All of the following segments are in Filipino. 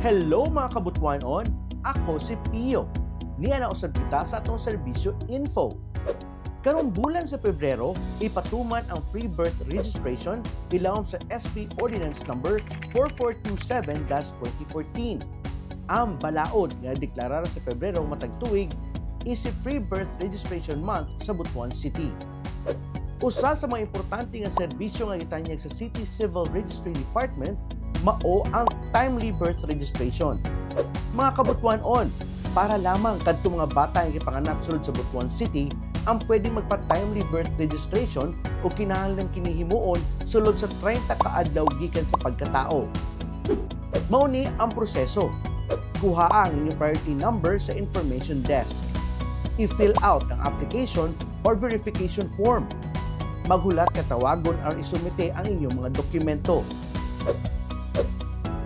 Hello mga kabutwanon, ako si Pio. Niya na usab kita sa atong serbisyo info. Karong bulan sa Pebrero, ipatuman ang free birth registration ilawom sa SP Ordinance Number 4427-2014. Ang balaod nga deklarar sa Pebrero matag tuig isip Free Birth Registration Month sa Butuan City. Usa sa mga importante nga serbisyo nga gitanyag sa City Civil Registry Department mao ang timely birth registration. Mga kabutwanon, para lamang kadto mga bata nga gipanganak sulod sa Butuan City ang pwedeng magpa-timely birth registration o kinahanglan kini himuon sulod sa 30 ka adlaw gikan sa pagkatao. Mao ni ang proseso. Kuha ang inyong priority number sa information desk. I-fill out ang application or verification form. Maghulat katawagon ang isumite ang inyong mga dokumento.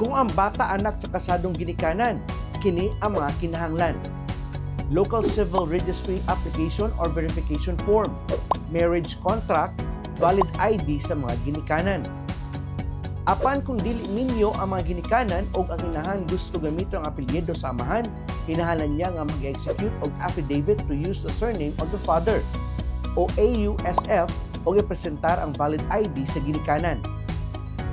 Kung ang bata anak sa kasadong ginikanan, kini ang mga kinahanglan. Local Civil Registry Application or Verification Form, Marriage Contract, Valid ID sa mga ginikanan. Apan kung dili ninyo ang mga ginikanan o ang inahan gusto gamito ang apelyido sa amahan, kinahanglan niya nga mag-execute og affidavit to use the surname of the father o AUSF o ipresentar ang valid ID sa ginikanan.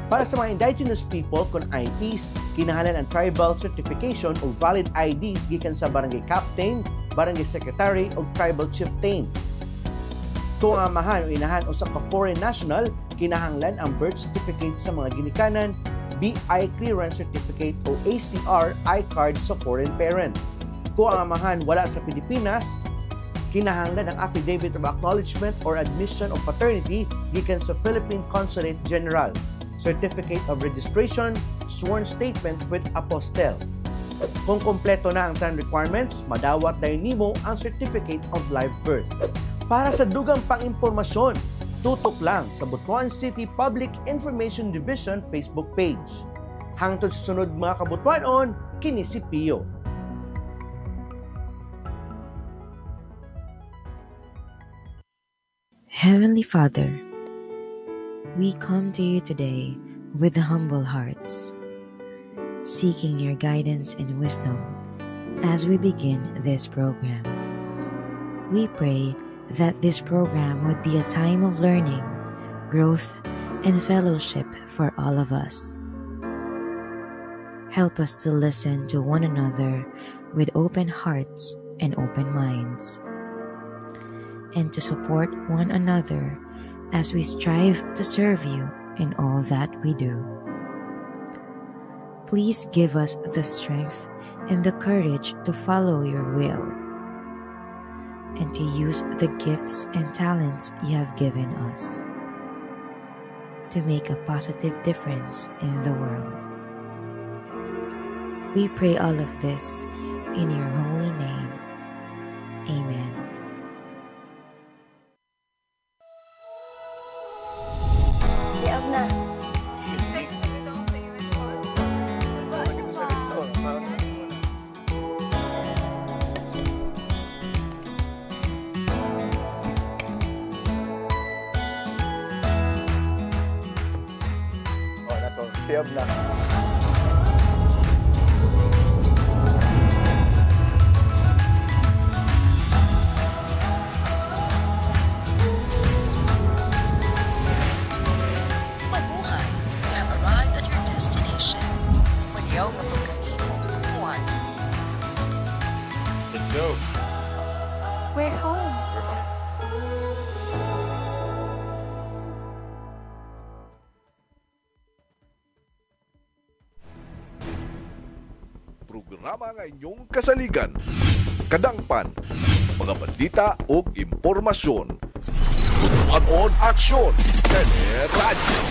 Para sa mga indigenous people kung IPs, kinahanglan ang tribal certification o valid IDs gikan sa barangay captain, barangay secretary o tribal chieftain. Kung ang amahan o inahan o sa ka-foreign national, kinahanglan ang birth certificate sa mga ginikanan, BI clearance certificate o ACR I-card sa foreign parent. Kung ang amahan wala sa Pilipinas, kinahanglan ang affidavit of acknowledgement or admission of paternity gikan sa Philippine Consulate General, certificate of registration, sworn statement with apostle. Kung kompleto na ang 10 requirements, madawat dayon nimo ang certificate of live birth. Para sa dugang pang-impormasyon, tutok lang sa Butuan City Public Information Division Facebook page. Hangtod sa sunod mga kabutwanon, kini si Pio. Heavenly Father, we come to you today with humble hearts, seeking your guidance and wisdom as we begin this program. We pray that this program would be a time of learning, growth, and fellowship for all of us. Help us to listen to one another with open hearts and open minds, and to support one another as we strive to serve you in all that we do. Please give us the strength and the courage to follow your will and to use the gifts and talents you have given us to make a positive difference in the world. We pray all of this in your holy name. Amen. Siyab na. Mabuhay! You have arrived at your destination. Maliyaw nga pagkanino, Butuan. Let's go. We're home. Programa nga inyong kasaligan, kadangpan, mga balita o impormasyon. Butuan Aksyon, Teleradyo.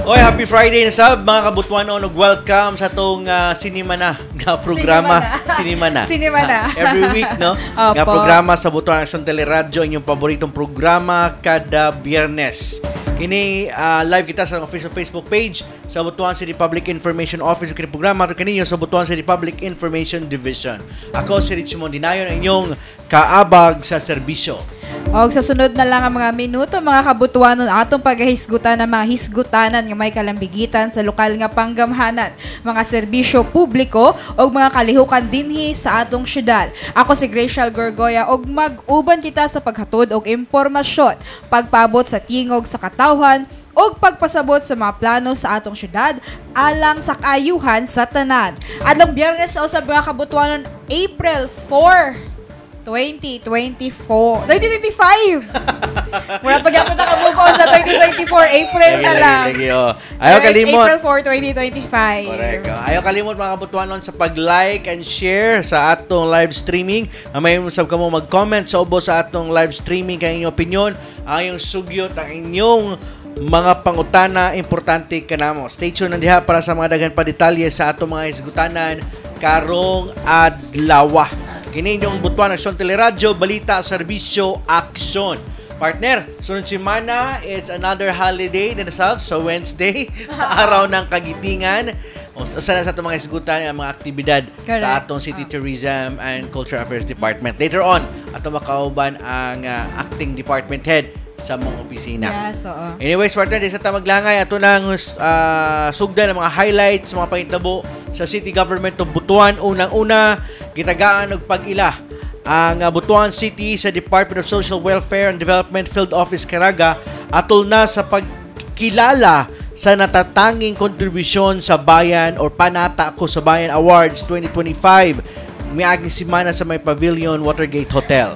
Oy, happy Friday na sab mga kabutwanon ug welcome sa tong sinima na nga programa. Sinima na. Every week no. Nga programa sa Butuan Aksyon Teleradyo, inyong paboritong programa kada Biyernes. Kini live kita sa official Facebook page sa Butuan City Public Information Office kini programa to kaninyo sa Butuan City Public Information Division. Ako si Richmond Dinayon, ang inyong kaabag sa serbisyo. Og sa sunod na lang ang mga minuto, mga kabutuan ng atong paghisgutan ng mga hisgutanan nga may kalambigitan sa lokal nga panggamhanan, mga serbisyo publiko og mga kalihukan dinhi sa atong syudad. Ako si Gracial Gorgoya og mag-uban kita sa paghatod og impormasyon, pagpabot sa tingog sa katawhan og pagpasabot sa mga plano sa atong syudad alang sa kaayuhan sa tanan. Adlong Biyernes na usab mga kabutuan April 4 2025. Mura pa gyapon na ka-move on sa 2024. April na lang. Ayaw kalimot. April 4, 2025. Correct. Ayaw kalimot mga kabutuanon sa pag-like and share sa atong live streaming. May musab ka mo mag-comment sa ubo sa atong live streaming kay inyong opinion, ang inyong sugyot, ang inyong mga pangutana importante kanamo. Stay tuned nandiha para sa mga daghan pa detalye sa atong mga hisgutanan karong adlaw. Kini inyong butuan Aksyon Teleradyo, balita, serbisyo, aksyon. Partner, sunod semana is another holiday na nasab sa Wednesday, araw ng kagitingan. Sana sa itong mga isgutan ang mga aktibidad sa atong City Tourism and Cultural Affairs Department. Later on, atong makauban ang acting department head sa mga opisina. Yes, Anyways, partner, di sa tamaglangay, ato nang sugdan ang mga highlights, mga pahitabo sa City Government of Butuan. Unang-una, gitagaan og pag-ila ang Butuan City sa Department of Social Welfare and Development Field Office Caraga atol na sa pagkilala sa natatanging kontribusyon sa bayan or Panata Ako sa Bayan Awards 2025 miaging semana sa may Pavilion Watergate Hotel.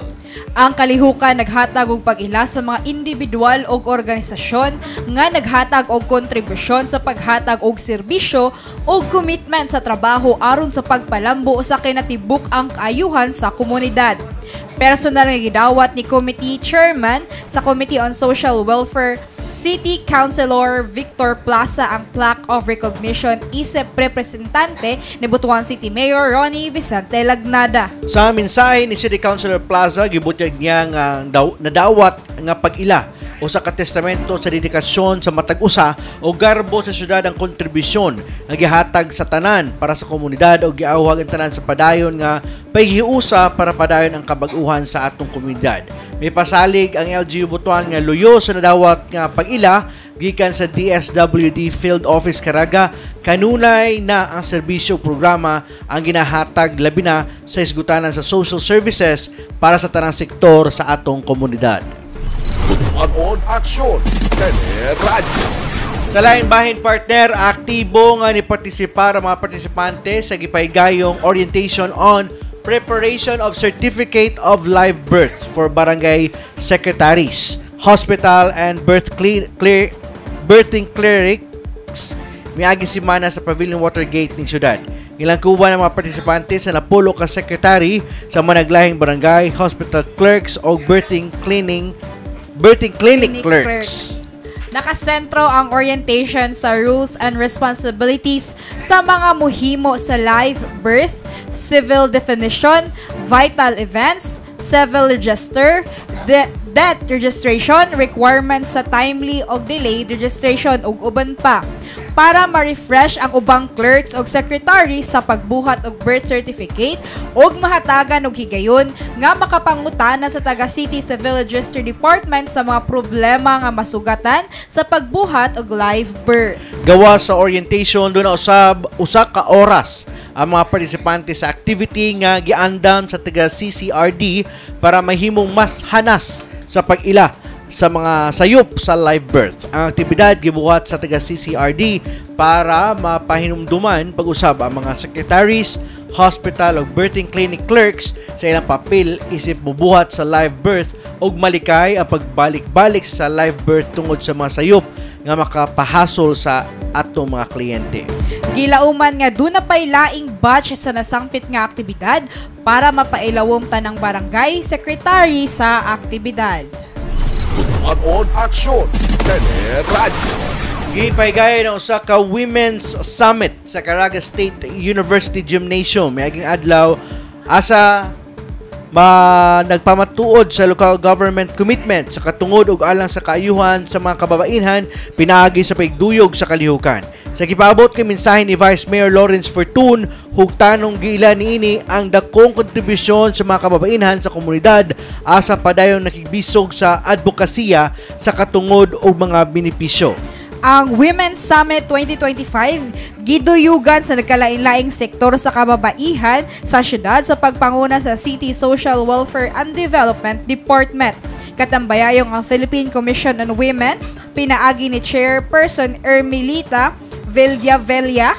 Ang kalihukan naghatag og pag-ila sa mga individual o organisasyon nga naghatag og kontribusyon sa paghatag og serbisyo o commitment sa trabaho aron sa pagpalambo sa kinatibuk ang kaayuhan sa komunidad. Personal nga gidawat ni Committee Chairman sa Committee on Social Welfare City Councilor Victor Plaza ang plaque of recognition isip representante ni Butuan City Mayor Ronnie Vicente Lagnada. Sa mensahe ni City Councilor Plaza, gibutyag niya nga nadawat nga pag-ila o sa katestamento sa dedikasyon sa matag-usa o garbo sa syudad ang kontribusyon nga gihatag sa tanan para sa komunidad o giawhag ang tanan sa padayon nga paghiusa para padayon ang kabag-uhan sa atong komunidad. May pasalig ang LGU Butuan nga luyo sa nadawat nga pag-ila gikan sa DSWD Field Office Caraga. Kanunay na ang serbisyo programa ang ginahatag labi na sa isgutanan sa social services para sa tanang sektor sa atong komunidad. Butuan Aksyon Teleradyo. Sa lain bahin, partner, aktibo nga ni partisipar ang mga partisipante sa gipaygayong orientation on preparation of Certificate of Live Birth for Barangay Secretaries, Hospital and Birthing Clerics miagi semana sa Pavilion Watergate ng syudad. Ilang kuba ng mga partisipante sa napulo ka secretary sa managlahing barangay, hospital clerks o birthing clinic clerks. Nakasentro ang orientation sa rules and responsibilities sa mga muhimo sa live birth, civil definition, vital events, civil register, death registration, requirements sa timely o delayed registration ug uban pa. Para ma-refresh ang ubang clerks o secretary sa pagbuhat og birth certificate ug mahatagan og higayon nga makapangutana sa taga City Civil Register Department sa mga problema nga masugatan sa pagbuhat og live birth. Gawa sa orientation doon na usa ka oras ang mga partisipante sa activity nga giandam sa taga CCRD para mahimong mas hanas sa pag-ila sa mga sayop sa live birth. Ang aktibidad gibuhat sa taga CCRD para mapahinumduman pag-usab ang mga secretaries, hospital o birthing clinic clerks sa ilang papel isip mubuhat sa live birth ug malikay ang pagbalik-balik sa live birth tungod sa mga sayop nga makapahasol sa atong mga kliyente. Gilauman nga doon na pay laing batch sa nasangpit nga aktibidad para mapailawom tanang barangay secretary sa aktibidad. Butuan Aksyon Teleradyo. Gipaygay ng usa ka Women's Summit sa Caraga State University Gymnasium miaging adlaw asa nagpamatuod sa local government commitment sa katungod ug alang sa kaayuhan sa mga kababainhan pinaagi sa pagduyog sa kalihukan. Sa gipabot kay mensahe ni Vice Mayor Lawrence Fortun, hugtanong giila niini ang dakong kontribusyon sa mga kababainhan sa komunidad asa padayong nakigbisog sa advokasya sa katungod og mga benepisyo. Ang Women's Summit 2025 giduyugan sa nagkalain-laing sektor sa kababaihan sa syudad sa pagpanguna sa City Social Welfare and Development Department. Katambayayong ang Philippine Commission on Women, pinaagi ni Chairperson Ermelita Villavella,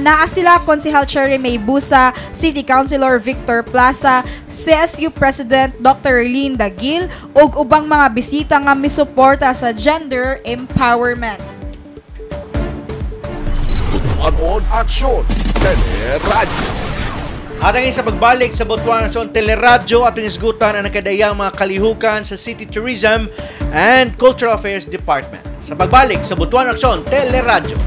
naa sila Konsehal Cherry May Busa, City Councilor Victor Plaza, CSU President Dr. Linda Gil, ug ubang mga bisita nga misuporta sa gender empowerment. Tunog aksyon, teleradyo. At ang sa pagbalik sa Butuan Aksyon Teleradyo, ating isgutan ang nakadayang mga kalihukan sa City Tourism and Cultural Affairs Department. Sa pagbalik sa Butuan Aksyon Teleradyo.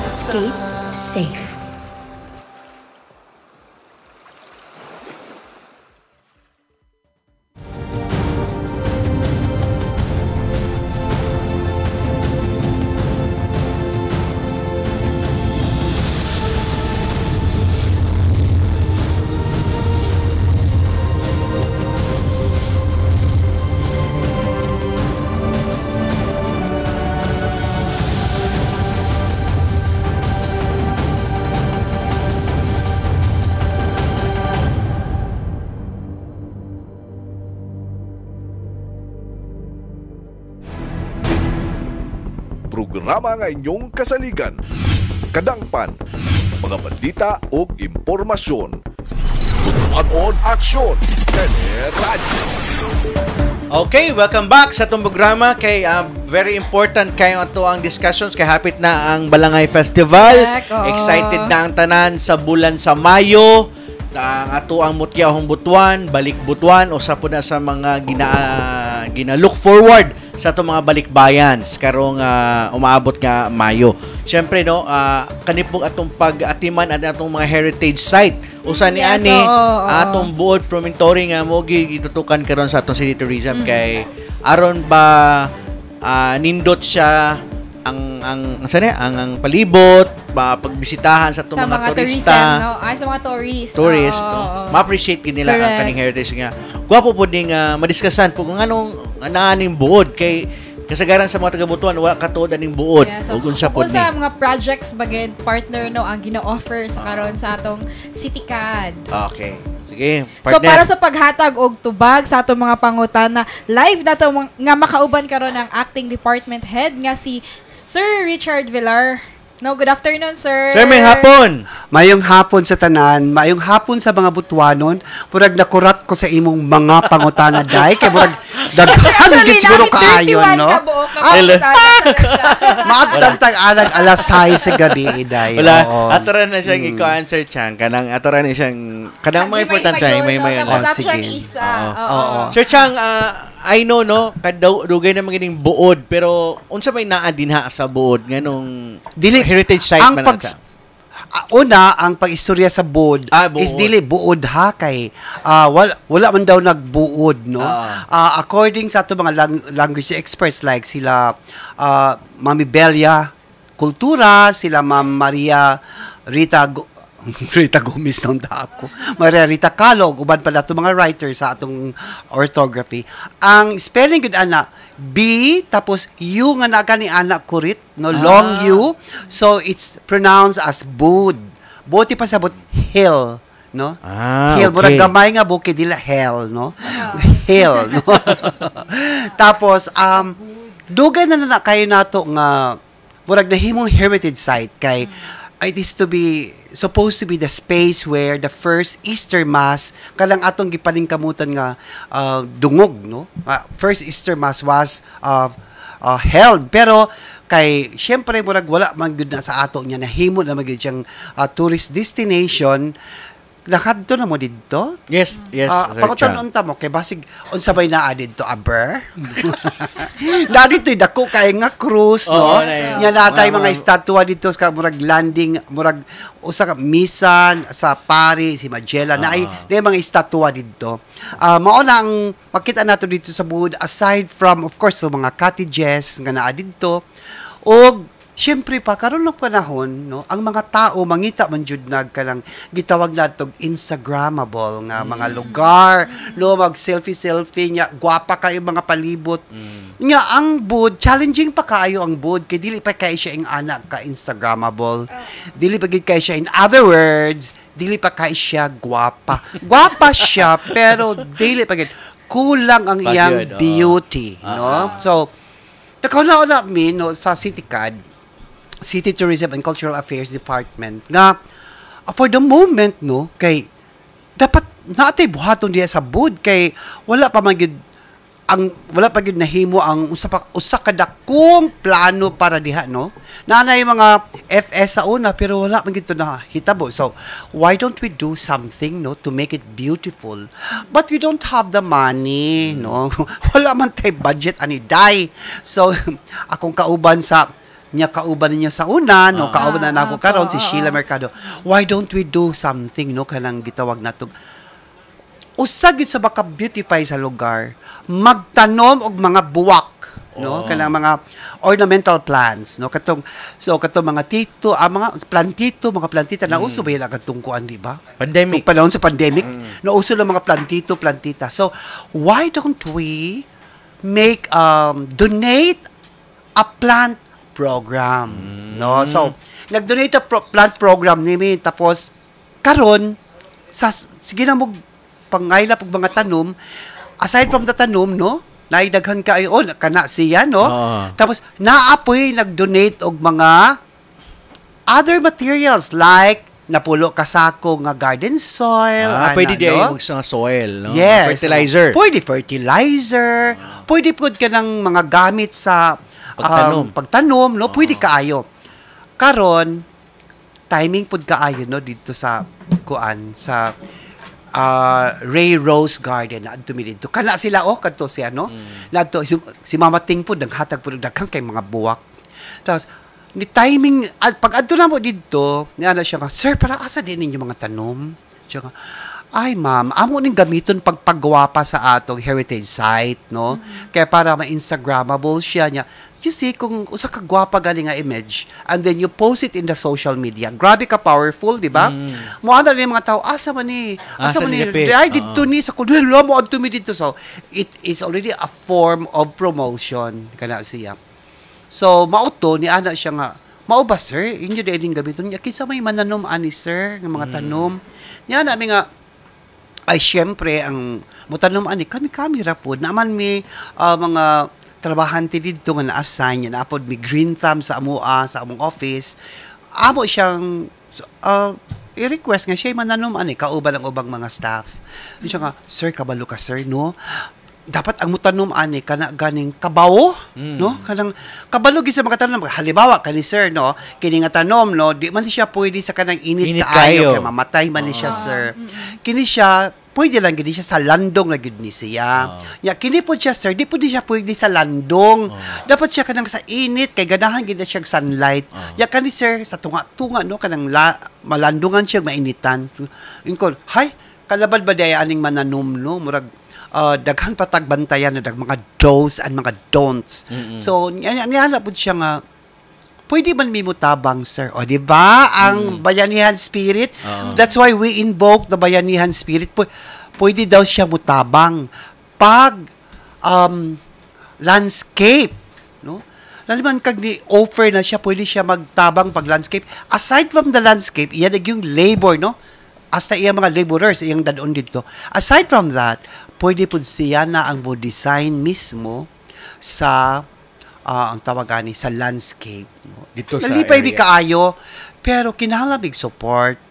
Escape safe. Programa nga inyong kasaligan. Kadangpan, mga balita o impormasyon. Tutuan aksyon, teleradyo. Okay, welcome back sa itong programa kay very important kayo ato ang discussions kay hapit na ang Balangay Festival. Correct, oo. Excited na ang tanan sa bulan sa Mayo. Ang ato ang mutyahong butuan, balik butuan o sa na sa mga gina-look forward sa itong mga balikbayans karong umaabot nga Mayo. Siyempre no, kanipong atong pag-atiman at atong mga heritage site usa ni ani atong buod promontory nga mo gitutukan karon sa atong city tourism kay aron ba nindot siya ang palibot pagbisitahan sa itong mga turista tourism, no? Ay, sa mga tourist ma-appreciate gid nila ang kaning heritage nga gwapo po ding madiskusan po kung anong naaning buod kay kasagaran sa mga taga-Butuan wala katuod aning buod ug unsa po ni sa mga projects bagay partner no ang gina-offer sa karon sa atong City CAD. Okay. Sige, partner. So para sa paghatag og tubag sa atong mga pangutana, live na to nga makauban karon ang acting department head nga si Sir Richard Villar. No, good afternoon, sir. Sir, may hapon. Mayong hapon sa tanan, mayong hapon sa mga Butuanon. Murag nakurat ko sa imong mga pangutana day kay murag daghan gid siguro kaayo no. Maabtan tag alag alas 6 sa gabi day. Wala, atoran na siyang i-answer Chang kanang atoran ni siyang kanang mga importante may sige. Oo. Sir Chang, I know no, kadugay na magining buod pero unsa may naa dinha sa buod nganong dili heritage site ang man una ang pag-istorya sa buod is dili buod ha kay wala man daw nagbuod no. According sa ato mga language experts like sila Mami Belia Kultura, sila Ma'am Maria Rita Gomez nung ako. Maria Rita Calog, uban pala itong mga writers sa atong orthography. Ang spelling good ana, B, tapos U nga naga ni anak kurit, no, long U. So, it's pronounced as Bud. Buti pa sabot hill, no? Hill, murag gamay nga bukid dila hell, no? Hill, no? Tapos, dugay na kayo nato nga, murag nahimong heritage site kay it is supposed to be the space where the first Easter Mass kalang atong gipaningkamutan nga dungog no first Easter Mass was held pero kay syempre murag wala man gud na sa ato nya nahimo na magid siyang tourist destination lakadto na mo didto. Yes. Pangutan unta mo kay basig unsa bay naa didto aber. Na dito dako kay nga cruise no. Nya natay mga estatwa dito sa murag landing murag usa ka misan sa Pari si Magellan na ay mga estatwa dito. Mao na ang makita nato dito sa buod aside from of course so mga cottages nga naa dito og siyempre pa karon ng panahon no ang mga tao mangita man jud nagkalang gitawag natog instagrammable nga mga lugar no mag selfie nya gwapa kayo mga palibot nga ang bud challenging pa kaayo ang bud kay dili pa kay siya ing anak ka instagrammable dili pa gid kay siya in other words dili pa kay siya gwapa siya pero dili pa gid kulang ang iyang beauty no so nakauna no sa City CAD City Tourism and Cultural Affairs Department nga for the moment no kay dapat naatay buhaton diya sa bud kay wala pa magid nahimo ang usa ka dakong plano para diha no nanay mga FS sa una pero wala man gid na hitabo so why don't we do something no to make it beautiful but we don't have the money no wala man tay budget ani day so akong kauban niya sa una no kauban na nako karon si Sheila Mercado why don't we do something no kanang gitawag nato usa gid sa baka beautify sa lugar magtanom og mga buwak no kanang mga ornamental plants no katong mga tito mga plantita na uso ba ila katong kuan di ba pandemic panahon sa pandemic na uso lang mga plantita so why don't we make donate a plant program no so nag-donate plant program nimi tapos karon sige na mo pangayla pag mga tanom aside from the tanom no naidaghan kaayo kana siya no tapos naapoy nag-donate og mga other materials like napulo ka sako nga garden soil. Pwede di ay mga soil, no? Yes. Fertilizer. Pwede fertilizer. Pwede po ka ng mga gamit sa pagtanom, no? Pwede kaayo. Karon, timing po kaayo, no? Dito sa sa Ray Rose Garden na adto mi dito. Kana sila kadto siya, no? Ladto si Mama Ting po naghatag po daghang kay mga buwak. Tapos ni timing pag adto na mo dito, niya na siya nga, sir, para asa din ninyo mga tanom? Siya nga, ay ma'am, amo ning gamiton pagpagwapa sa atong heritage site, no? Kaya para ma-instagrammable siya niya. You see, kung usa ka gwapa galing nga image, and then you post it in the social media, grabe ka powerful, di ba? Mo ana ni mga tao, asa man ni? Ay, dito ni sa kuno, mo adto mi dito. So, it is already a form of promotion kana siya. So, mauto ni ana siya nga, mao ba sir, inyo din gamiton niya kinsa may mananom ani sir ng mga tanom. Nya na mi nga ay syempre ang mutanom ani kami ra pod naman mi mga trabahante dito nga na-assign na apod mi green thumb sa among office. Amo siyang i-request nga siya mananom ani kauban ang ubang mga staff. Siya nga, sir, kabalo ka sir, no? Dapat ang mutanom ani kana ganing kabaw, no? Kanang kabalo gid sa mga tanom. Halimbawa kani sir, no, kini nga tanom, no, di man siya pwede sa kanang init kaayo kay mamatay man ni siya sir. Kini siya pwede lang gid siya sa landong na gid ni siya. Ya kini po siya sir, di pwede siya pwede sa landong. Dapat siya kanang sa init kay ganahan gid siya sunlight. Ya kani sir sa tunga no kanang malandungan siya mainitan. Ingkon, hay kalabal ba day aning mananom no murag daghan patagbantayan na mga do's and mga don'ts. So, niya po siya nga, pwede man mimutabang, sir. O, di ba? Ang bayanihan spirit. That's why we invoke the bayanihan spirit. Pwede daw siya mutabang. Pag landscape, no? Laliman kag ni-offer na siya, pwede siya magtabang pag landscape. Aside from the landscape, iyan yung labor, no? Hasta iya mga laborers, iyang dadon dito. Aside from that, pwede po siya na ang design mismo sa ang tawagani sa landscape. Dito sa Nalipay bi kaayo, pero kinahanglan big support.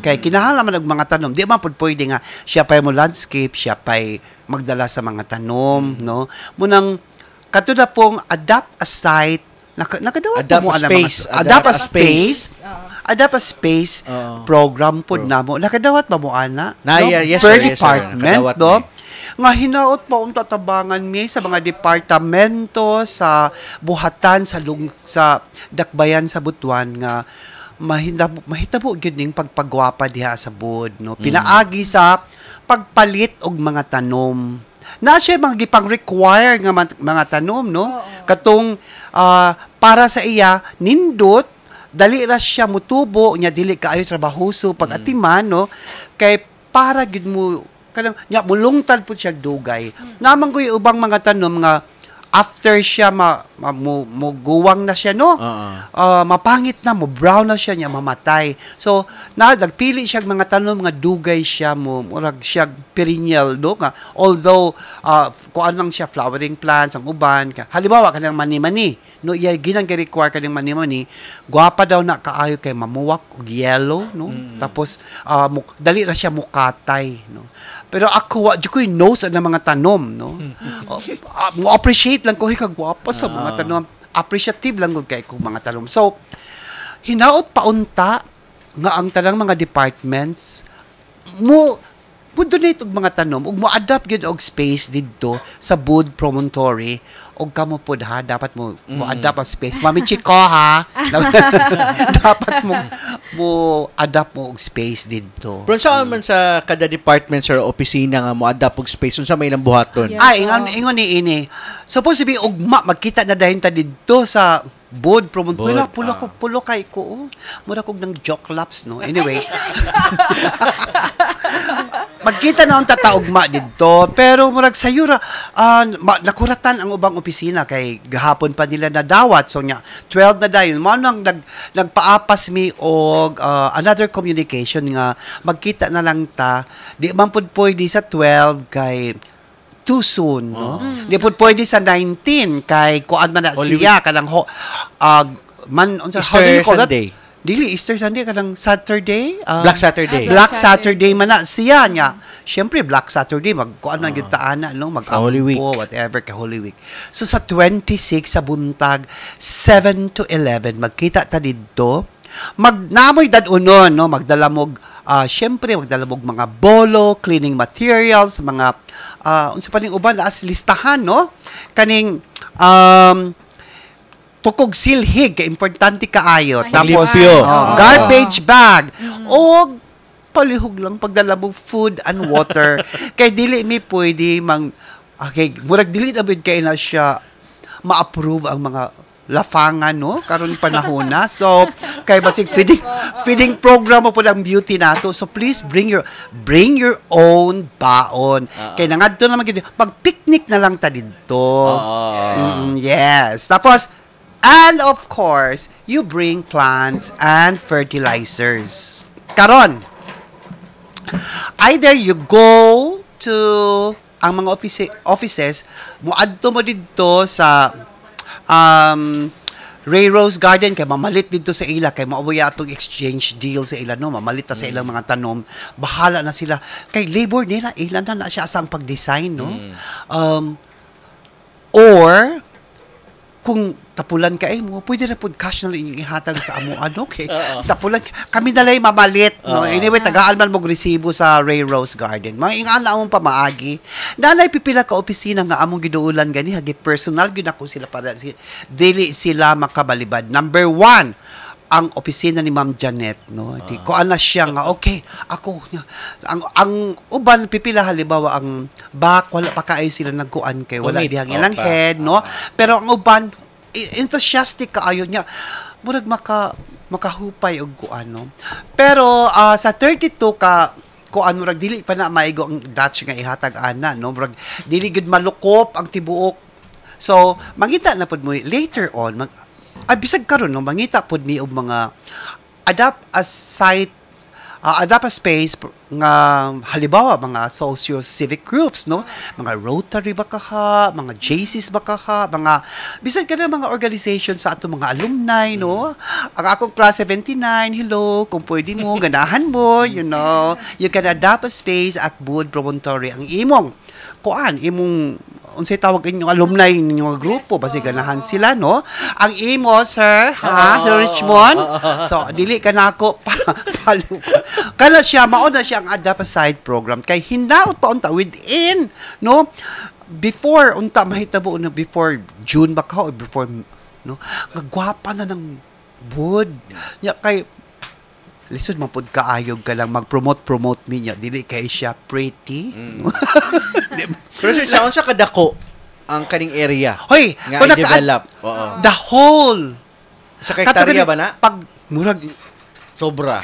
Kaya kinahanglan man mga tanom. Di man pwede nga siya pay mo landscape, siya pay magdala sa mga tanom, no? Munang kato na pong adapt a site, nakadawat mo space, adapt a space. Adapt a space program po na mo. Nakadawat ba mo ana? Yes, per sir, department, yes, no? Nga hinaot pa tatabangan mi sa mga departamento sa buhatan sa dakbayan sa Butuan nga mahitabo gyud ning pagpagwapa diha sa bud, no? Pinaagi sa pagpalit og mga tanom. Na siya mga gipang require nga mga tanom, no? Katong para sa iya nindot dali ra siya mutubo nya dili kaayo trabahoso pag atiman, no? Kay para gid mo kanang nya mulungtad pud siya dugay. Namang koy ubang mga tanom nga after siya guwang na siya, no? Mapangit na mo, brown na siya niya mamatay. So nagpili siya mga tanom nga dugay siya mo murag siya perennial, no? Nga although kung anong siya flowering plants ang uban halimbawa kanang mani-mani, no, iya ginang require kanang mani-mani, gwapa daw na kaayo kay mamuwak og yellow, no? Tapos dali ra siya mukatay, no? Pero ako di ko nose ang mga tanom, no? Mo appreciate lang ko kagwapa sa mga tanom. Appreciative lang ko kay kung mga tanom. So hinaot paunta nga ang tanang mga departments mo donate og mga tanom ug mo adapt gyud og space didto sa Bud Promontory og kamo pod ha dapat mo adapt ang space. Mami Chico ha. Dapat mo adapt mo og space didto. Pero sa man sa kada department sir opisina nga mo adapt og space unsa may nang buhaton? Ay ingon ni ini. Supposed to be ugma magkita na dahin ta didto sa Bud Promontory. Pulo kay ko. Mura kog nang joke laps, no. Anyway. Magkita na ang tataugma dito, pero murag sayura nakuratan ang ubang opisina kay gahapon pa nila nadawat, so nya 12 na dayon mo nang nagpaapas mi og another communication nga magkita na lang ta di man pud pwede sa 12 kay too soon, no? Di pud pwede sa 19 kay kuan man na siya kanang man unsa Easter Sunday. dili Easter Sunday kanang Saturday. Black Saturday. Black Saturday man na siya niya. Siyempre Black Saturday magkuan man gyud ta ana no, Holy Week. whatever ka Holy Week. So sa 26 sa buntag 7 to 11 magkita ta didto. Namoy dadunon no, magdala mog siyempre magdala mog mga bolo, cleaning materials, mga unsa pa ning uban as listahan no. Kaning tukog silhig kay importante kaayo, tapos Limpyo. garbage bag o palihog lang pagdala mo food and water kay dili mi pwede okay, murag dili na bid kay na siya ma-approve ang mga lafangan no karon panahon na, so kay basig feeding program mo po ang beauty nato, so please bring your own baon kay nangadto naman gid pag-picnic na lang ta didto. Yes, tapos and of course, you bring plants and fertilizers. Karon, either you go to ang mga offices, muadto mo dito sa Ray Rose Garden kay mamalit dito sa ila kay maubuya atong exchange deal sa ila no, mamalit ta sa ilang mga tanom, bahala na sila kay labor nila ila na siya asang pag-design no. Or kung tapulan ka mo, pwede na pod cash na lang ihatag sa amo okay. Tapulan kami na lang mamalit no. Anyway, tagaan man mog resibo sa Ray Rose Garden. Mga ingana among pamaagi. Nanay pipila ka opisina nga among giduulan gani hagi personal gyud ako sila para dili sila makabalibad. Number 1, ang opisina ni Ma'am Janet no. Di ko ana siya nga okay, ako ang uban pipila halimbawa ang back wala pa kaay sila nagkuan kay wala dihang ilang head no. Pero ang uban enthusiastic kaayo niya murag makahupay og kuan no. Pero sa 32 ka kuan murag dili pa na maigo ang Dutch nga ihatag ana no, murag dili gud malukop ang tibuok. So mangita na pud mo later on bisag karon no, mangita pod mi og mga adapt a space nga halimbawa mga socio-civic groups no, mga Rotary ba kaha, mga JCs ba kaha, mga bisag ka na mga organization sa ato mga alumni no. Ang akong class 79, hello, kung pwede mo ganahan mo, you know, you can adapt a space at Bud Promontory. Ang imong unsay tawag inyong alumni ninyong grupo basi ganahan sila no. Ang imo sir Sir Richmond, so dili ka nako kana siya mao na siya ang adapt aside program kay hinaot pa unta within no, before unta mahitabo na before June ba ka or before no, gagwapa na ng Bud nya kay lisod mapud kaayog ka lang mag-promote niya dili kay siya pretty. Pero siya unsa kadako ang kaning area hoy nga i-develop the whole sa hektarya ba na pag murag sobra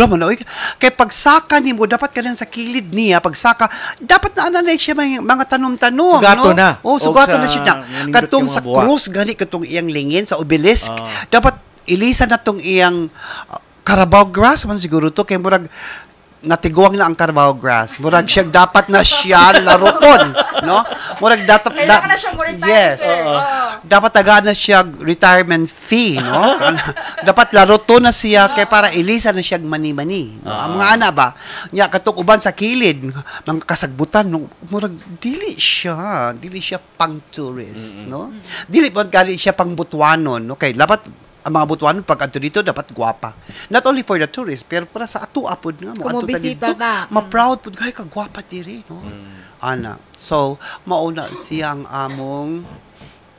man na kay pagsaka nimo dapat kanang sa kilid niya pagsaka dapat na anay siya mga tanom-tanom sugato no? na sugato na siya katong sa krus gani katong iyang lingin sa obelisk dapat ilisan na tong iyang Carabao grass man siguro to kay murag natiguang na ang Carabao grass. Murag siya dapat na siya laruton, no? Murag kailangan na siya retire, yes. sir. Dapat tagaan na siya retirement fee, no? Dapat laruton na siya kay para ilisa na siya mani-mani. No? Ang mga ana ba, nya katok uban sa kilid, mga kasagbutan, no? Murag dili siya pang tourist, no? Dili man gali siya pang Butuanon, no? Kay dapat ang mga Butuanon pag adto dito dapat gwapa. Not only for the tourists, pero para sa ato apod nga mo adto dito. Ma-proud pud kay kagwapa diri, no. Ana. So, mauna siyang among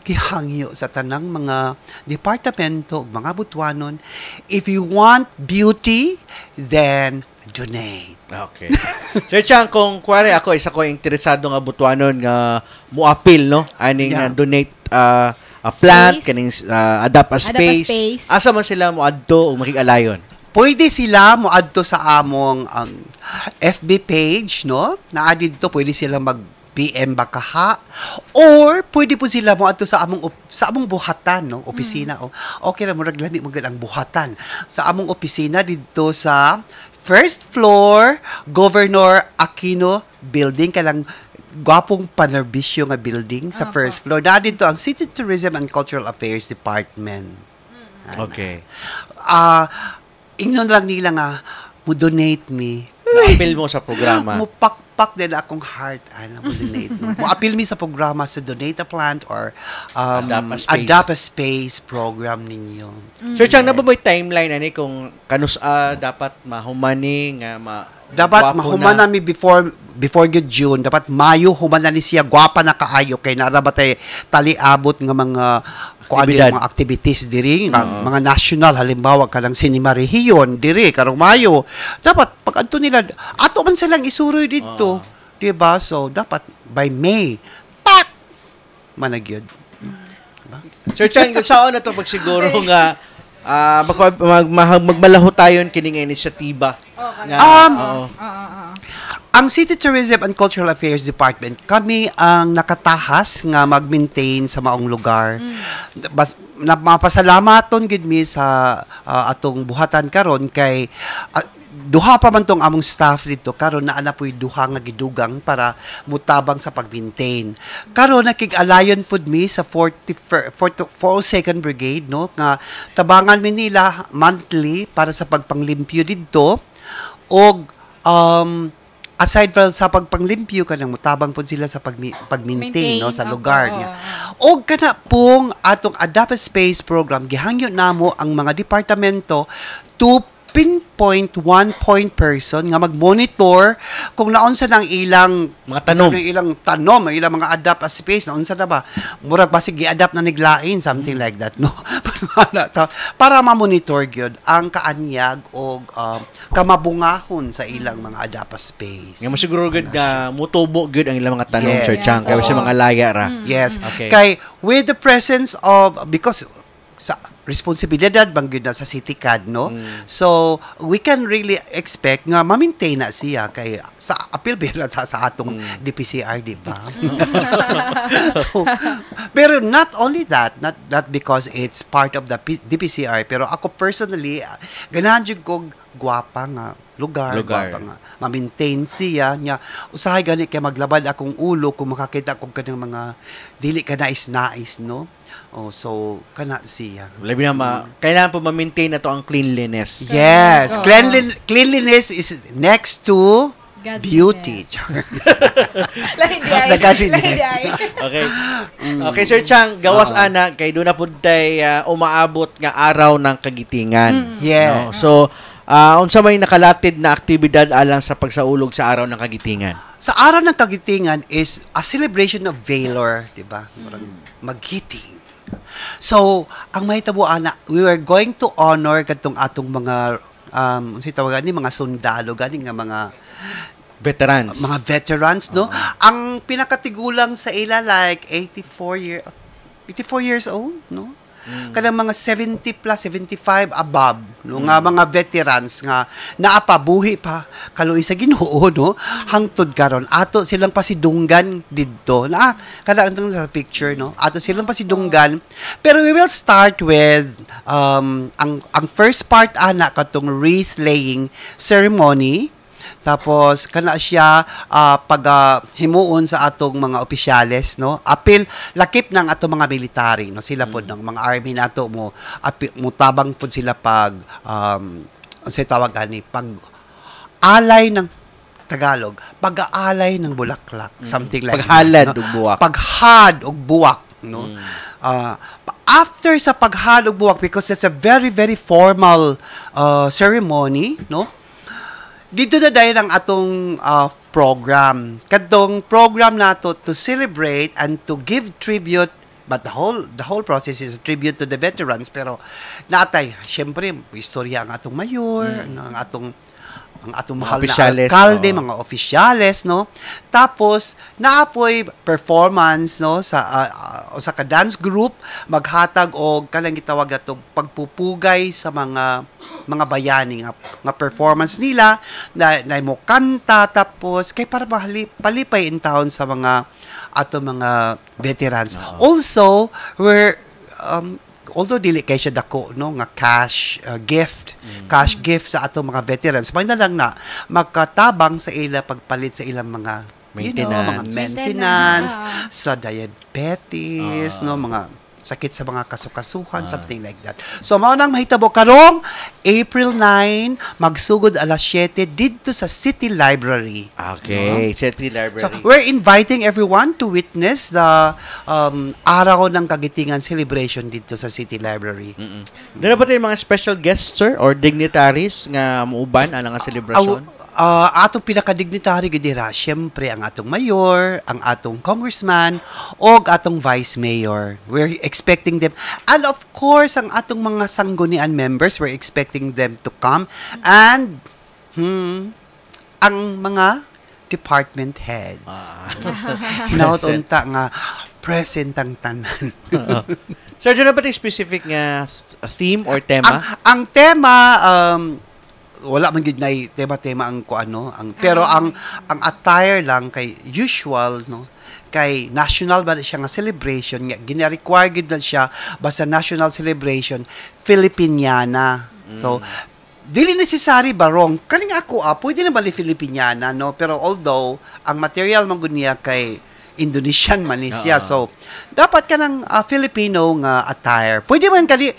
gihangyo sa tanang mga departamento, mga Butuanon. If you want beauty, then donate. Okay. Sir Chang, kung kuwari ako, isa ko interesado nga Butuanon nga muapil, no? Aning donate a plant, kaning adapt a space. Asa man sila moadto o makig-alayon? Pwede sila moadto sa among FB page, no? Naa didto pwede sila mag-PM ba kaha or pwede po sila moadto sa among buhatan, no? Opisina. Okay ra murag lami mo ang buhatan. Sa among opisina didto sa first floor Governor Aquino Building kalang gwapong panerbisyo nga building sa first floor. Na dito ang City Tourism and Cultural Affairs Department. Okay. Ingnon lang nila nga, mo donate me. Na-appeal mo sa programa. Mo pakpak din akong heart, mo donate mo. Mo appeal me sa programa sa Donate a Plant or Adapt a Space program ninyo. Sir Chang, nababoy timeline ani kung kanus dapat mahumani nga dapat mahuman nami before good June, dapat Mayo human na ni siya, gwapa na kaayo kay narabatay taliabot nga mga mga activities diri, mga national, halimbawa kanang Cinema Rehiyon diri karong Mayo. Dapat pag adto nila ato man silang isuroy dito, di ba? So dapat by May pak managyod. Diba? Sir Chang, saan na to pag siguro nga magmalaho tayon kining inisyatiba. Ang City Tourism and Cultural Affairs Department, kami ang nakatahas nga mag-maintain sa maong lugar. Mapasalamaton gid mi sa atong buhatan karon kay duha pa man tong among staff dito karon naa na puy duha nga gidugang para mutabang sa pag-maintain. Karon nakig-alayon pud mi sa 402nd Brigade, no, nga tabangan mi nila monthly para sa pagpanglimpyo didto, og aside from sa pagpanglimpyo kanang mutabang pud sila sa pag-maintain, no, sa lugar niya. Og kana pong atong Adapt a Space program gihangyo namo ang mga departamento to pinpoint one point person nga mag-monitor kung naunsa nang ilang mga tanom, ilang mga adapt a space, naunsa na ba murag basig gi-adapt na niglain, something like that, no. So, para ma-monitor gyud ang kaanyag og kamabungahon sa ilang mga adapt a space. Nga masiguro gyud nga mutubo gyud ang ilang mga tanom, Yes. Sir Chang, kay sa mga laya ra. Yes. Okay. Kay with the presence of, because sa responsibilidad bang gyud na sa city CAD, no? So we can really expect nga ma-maintain na siya kay sa appeal bill sa atong DPCR, di ba? So, pero not only that, not because it's part of the DPCR, pero ako personally ganahan jud ko gwapa nga lugar. Gwapa nga ma-maintain siya nya usahay gani kay maglabad akong ulo kung makakita ko kanang mga dili ka nais, no? So kana siya. Labi na kailangan po ma-maintain na to ang cleanliness. Yes, cleanliness is next to beauty. Okay. Okay, Sir Chang, gawas ana kay do na pud tay umaabot nga araw ng kagitingan. Yes. No? So unsa may nakalatid na aktibidad alang sa pagsaulog sa araw ng kagitingan? Sa araw ng kagitingan is a celebration of valor, di ba? Maggiting. So, ang mahitabo ana, we were going to honor katong atong mga tawagan ni mga sundalo gani nga mga veterans, no? Ang pinakatigulang sa ila like 84 years old, no? Kanang mga 70 plus 75 above, no, nga mga veterans nga naapabuhi pa kaluoy sa Ginoo, no, hangtod karon ato silang pasidunggan didto na kada antong sa picture, no, ato silang pasidunggan. Pero we will start with ang first part ana katong wreath laying ceremony. Tapos kana siya himuon sa atong mga opisyales, no, apil lakip ng atong mga military, no, sila pod ng mga army nato mo tabang pod sila pag sa tawag ani pag alay ng Tagalog, pag-aalay ng bulaklak, something like paghalad that, no? og buwak, paghad og buwak, no. After sa paghad og buwak, because it's a very very formal ceremony, no. Dito na dahil ang atong program. Kadtong program nato to celebrate and to give tribute, but the whole process is a tribute to the veterans, pero natay syempre istorya ang atong mayor, ang atong mahal na alkalde, mga opisyales, no. Tapos naapoy performance, no, sa ka dance group maghatag og kanang gitawag atong pagpupugay sa mga bayani nga performance nila na mo kanta, tapos kay para palipay in town sa mga mga veterans. Also we're although dili kay siya dako, no, nga cash gift sa atong mga veterans, may na lang na magkatabang sa ila pagpalit sa ilang mga maintenance sa diabetes, no, mga sakit sa mga kasukasuhan, something like that. So, mao nang mahitabo karong April 9, magsugod alas 7 dito sa City Library. Okay, City So, Library. we're inviting everyone to witness the Araw ng Kagitingan celebration dito sa City Library. Dala ba tayo mga special guests, sir, or dignitaries nga muuban ang nga celebration? Atong pinakadignitary gidira, syempre ang atong mayor, ang atong congressman, o atong vice mayor. We're expecting them. And of course, ang atong mga sanggunian members, we're expecting them to come. And, ang mga department heads. Hinautunta nga, present ang tanan. Sir, dyan na ba tayo specific nga theme or tema? Ang tema, wala man gid nay tema ang pero ang attire lang kay usual no, kay national ba siya nga celebration nga gina-require gid na siya basta national celebration Filipiniana. So dili necessary barong kaning ako pwede na bali Filipiniana no, pero although ang material man gud niya kay Indonesian man siya, so dapat ka ng Filipino nga attire. Pwede man kali.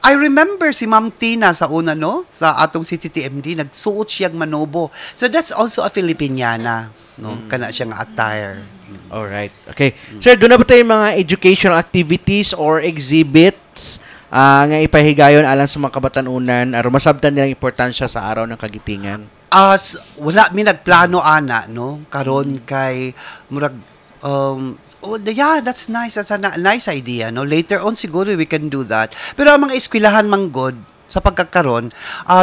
I remember si Ma'am Tina sa una, no? Sa atong CTTMD, nagsuot siyang manobo. So, that's also a Filipiniana, no? Kana siya nga attire. Alright. Okay. Sir, doon na ba tayo mga educational activities or exhibits nga ipahigayon alang sa mga kabatanunan aron masabtan nilang importansya sa Araw ng Kagitingan? Wala mi nagplano ana, no? Karon kay murag yeah, that's nice. That's a nice idea, no? Later on, siguro we can do that. Pero ang mga eskwelahan manggod, sa pagkakaroon,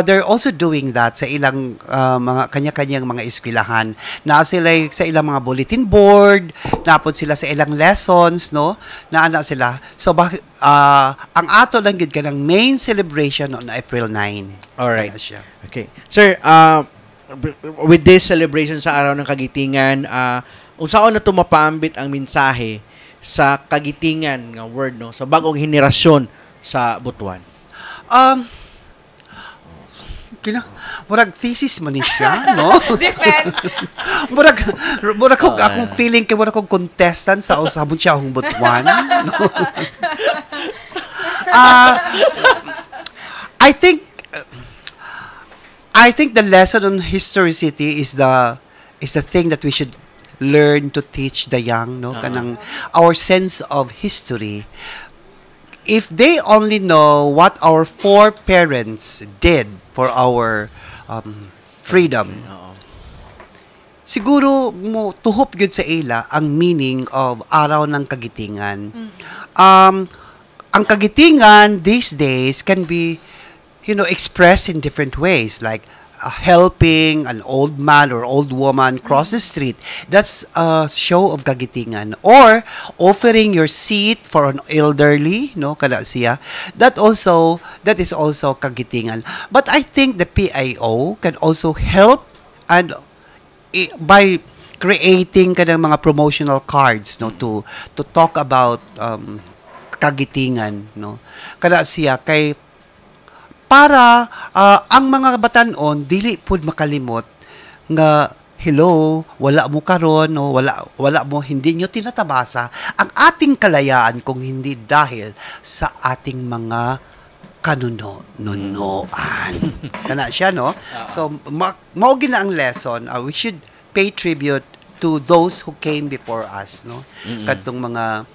they're also doing that sa ilang mga kanya-kanyang mga eskwelahan. Na sila sa ilang mga bulletin board, napod sila sa ilang lessons, no? Naana sila. So, ang ato lang gid kanang main celebration on April 9. Alright. Okay. Sir, with this celebration sa Araw ng Kagitingan, unsaon na tumapaambit ang mensahe sa kagitingan nga word no sa bagong henerasyon sa Butuan? Murag thesis man ni siya, no? Defend. murag kog akong feeling kay murag kog contestant sa usabon siya ang Butuan. No? I think the lesson on historicity is the thing that we should learn to teach the young, no? Kanang our sense of history. If they only know what our foreparents did for our freedom, siguro mo tuhop gyud sa ila ang meaning of Araw ng Kagitingan. Ang kagitingan these days can be, expressed in different ways, like helping an old man or old woman cross the street. That's a show of kagitingan. Or offering your seat for an elderly, no, kada siya. That is also kagitingan. But I think the PIO can also help and by creating kanang mga promotional cards, no, to talk about kagitingan, no. Kada siya kay para ang mga batanon dili pud makalimot nga hello, wala mo karon, no, wala mo, hindi nyo tinatabasa ang ating kalayaan kung hindi dahil sa ating mga kanunoan. Kana siya, no? So mao gina ang lesson, we should pay tribute to those who came before us, no? Kadtong mga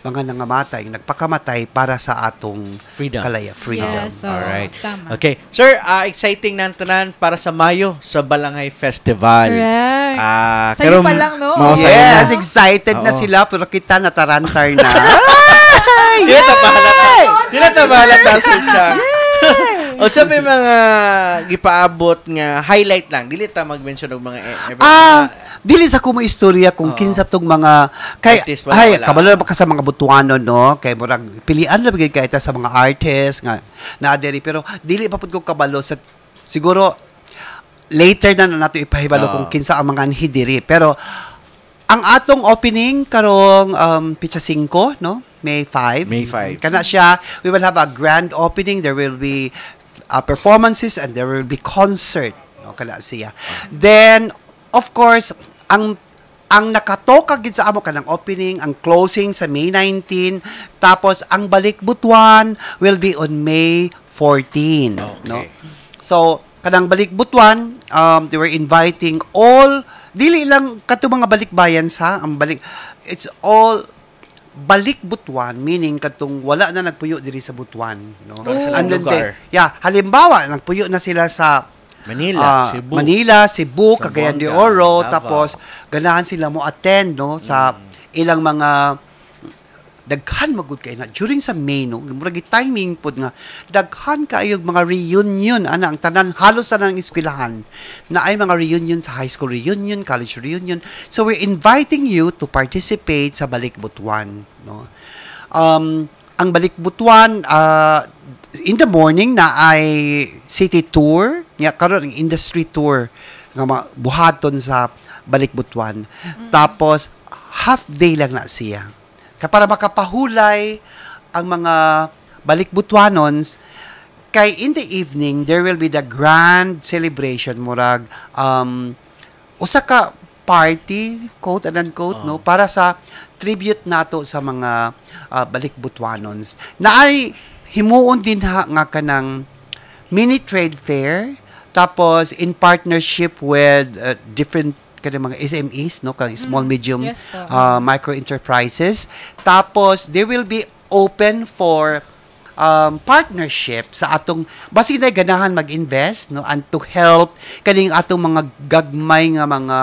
nangamatay, nagpakamatay para sa atong freedom. Yes, so, alright. Tama. Okay. Sir, exciting na tanan para sa Mayo sa Balangay Festival. Correct. Sa'yo pa lang, no? Yes, excited na sila, pero kita natarantar na. Di na tabahalata, Sir Chang. O sa may mga gipaabot nga highlight lang, dili ta mag-mention og mga dili sa kumo istorya kung kinsa tong mga kay kabalo ba ka sa mga Butuanon, no, kay murag pilian na bigay kay ta sa mga artists nga naadiri, pero dili pa pud ko kabalo sa siguro later na nato ipahibalo kung kinsa ang mga anhi diri, pero ang atong opening karong Pitsa 5, no, May 5. Kana siya, we will have a grand opening. There will be performances and there will be concert. No, kana siya. Then, of course, ang ang nakatoka gid sa amo kanang opening, ang closing sa May 19, tapos ang balik butuan will be on May 14, no? So kanang balik butuan, they were inviting all, dili lang kato mga balikbayan sa ang balik, it's all balik butuan, meaning katong wala na nagpuyo diri sa Butuan, no? And then halimbawa nagpuyo na sila sa Manila, Cebu, Cagayan de Oro, tapos ganahan sila mo attend, no, sa ilang mga daghan magud kay na during sa May, no, murag timing pud nga daghan kaayog mga reunion ana ang tanan halos sa nang eskwelahan na ay mga reunion sa high school reunion, college reunion. So we're inviting you to participate sa Balik Butuan, no. Ang Balik Butuan in the morning na ay city tour, nya karon ang industry tour nga buhaton sa Balik Butuan. Tapos half day lang na siya. Para makapahulay ang mga Balik Butuanons, kay in the evening there will be the grand celebration murag usa ka party, quote and unquote, no, para sa tribute nato sa mga Balik Butuanons. Na ay himuon din nga kanang mini trade fair, tapos in partnership with different kanang mga SMEs, no, kanang small medium micro enterprises. Tapos there will be open for partnership sa atong basig na ganahan mag-invest, no, and to help kaning atong mga gagmay nga mga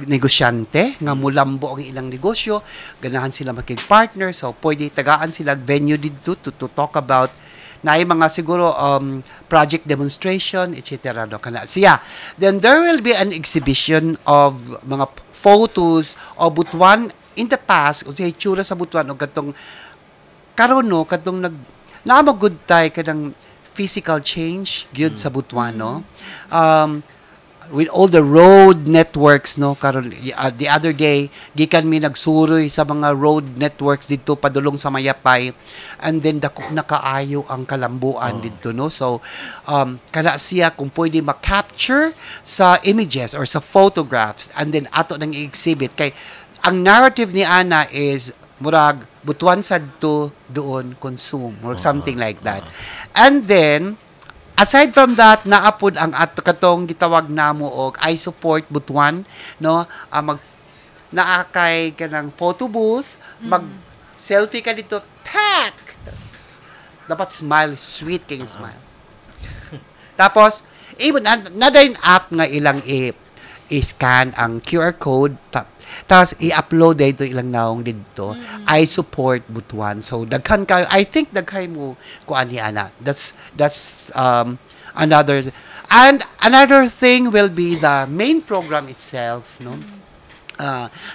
negosyante nga mulambo ang ilang negosyo, ganahan sila makig-partner, so pwede tagaan sila venue dito to talk about na ay mga siguro project demonstration, etc. no, kana siya. Then there will be an exhibition of mga photos of Butuan in the past, unsay itsura sa Butuan o katong karon, no, katong namagud tay kanang physical change gyud sa Butuan, no. With all the road networks, no, karon the other day gikan mi nagsuroy sa mga road networks dito padulong sa Mayapay, and then dako na kaayo ang kalambuan dito, no. So kana siya kung pwede ma-capture sa images or sa photographs, and then ato nang i-exhibit kay ang narrative ni Ana is murag Butuan sadto doon consume or something like that. And then aside from that, naapod ang katong gitawag namo og I Support Butuan, no, naakay kanang photo booth, mag selfie ka dito, tak. Dapat smile, sweet kay smile. Tapos even another app nga ilang i-scan ang QR code, tapos i-upload dito ilang naong dito. I Support Butuan. So daghan ka, I think daghay mo kuan ni ana. That's another, and another thing will be the main program itself, no.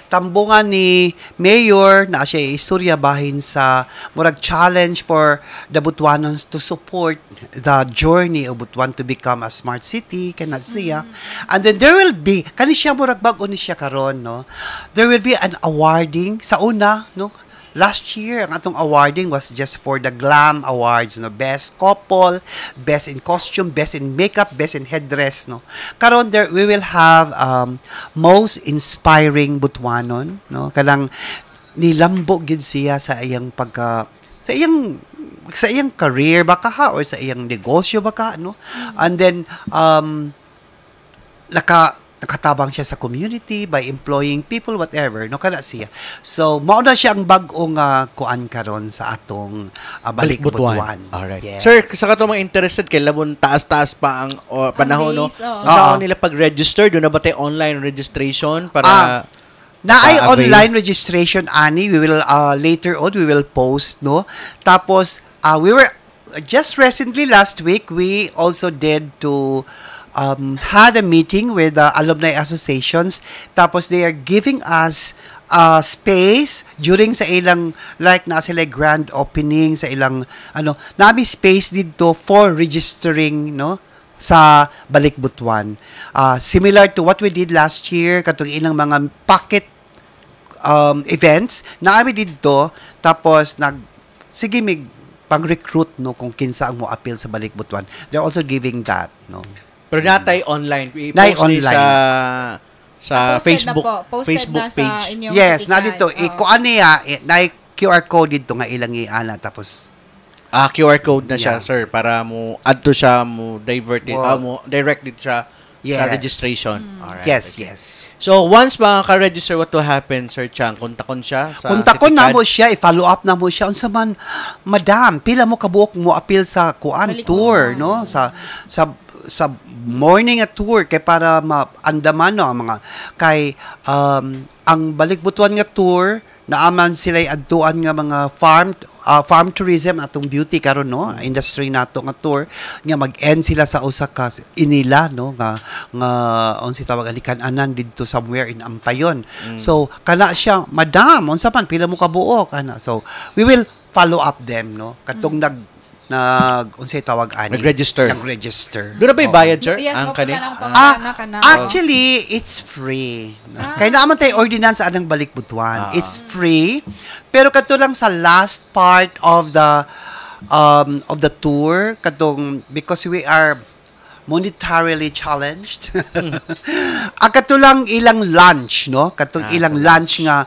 Tambungan ni Mayor na siya istorya bahin sa murag challenge for the Butuanons to support the journey of Butuan to become a smart city, kana siya. And then there will be kani siya murag bag-o ni siya karon, no. There will be an awarding sa una, no. Last year, ang atong awarding was just for the Glam Awards, no? Best couple, best in costume, best in makeup, best in headdress, no? Karon there we will have most inspiring Butuanon, no? Kanang nilambo gid siya sa iyang sa iyang career baka ha, or sa iyang negosyo baka, no? And then nakatabang siya sa community by employing people, whatever, no, kana siya. So mao na siya ang bag-ong kuan karon sa atong Balik Butuan. Alright. Yes. Sir, sa kato mga interested kay labon taas-taas pa ang panahon, no. Saan nila pag-register? Doon na ba tayo online registration para na ay online registration, ani, we will later on we will post, no. Tapos we were just recently last week we also did to had a meeting with the alumni associations, tapos they are giving us space during sa ilang like na sila grand opening sa ilang nami space dito for registering, no, sa Balik Butuan. Similar to what we did last year, katong ilang mga pocket events na kami dito, tapos sige mig pang-recruit, no, kung kinsa ang mo appeal sa Balik Butuan. They're also giving that, no. Pero natay online. I-post online sa Facebook Posted Facebook na sa page. inyong Yes, kritikan. na dito. Oo. Kuan niya, na QR code dito nga ilang iana tapos QR code na siya, Yeah. sir, para mo add to siya, mo divert it, Wow. mo direct it siya sa Yes. registration. Alright, yes, okay. yes. So, once makaka-register, what will happen, Sir Chang? Kontakon siya sa Kung takon na Citycad? mo siya, i-follow up na mo siya. Unsa man, madam, pila mo kabuok mo appeal sa kuan Balik tour, mo. no? Sa morning at tour kay para maandaman no ang mga kay ang balikbutuan nga tour naaman sila adtuan nga mga farm tourism atong beauty karon no industry nato nga tour nga mag-end sila sa usa ka inila no nga unsi tawag ani kan-anan didto somewhere in Ampayon. So kana siya, madam, unsa man pila mo kabuok ana. So we will follow up them no katong unsay tawag ani nag-register. Doon na ba yung bayad, sir? Yes, Ang mapunta kani? lang pangalan. Actually, it's free. Kaya naman tayo ordinance anang balikbutuan. It's free. Pero kato lang sa last part of the tour, katong because we are monetarily challenged. Kato lang ilang lunch, no? Katong ilang lunch nga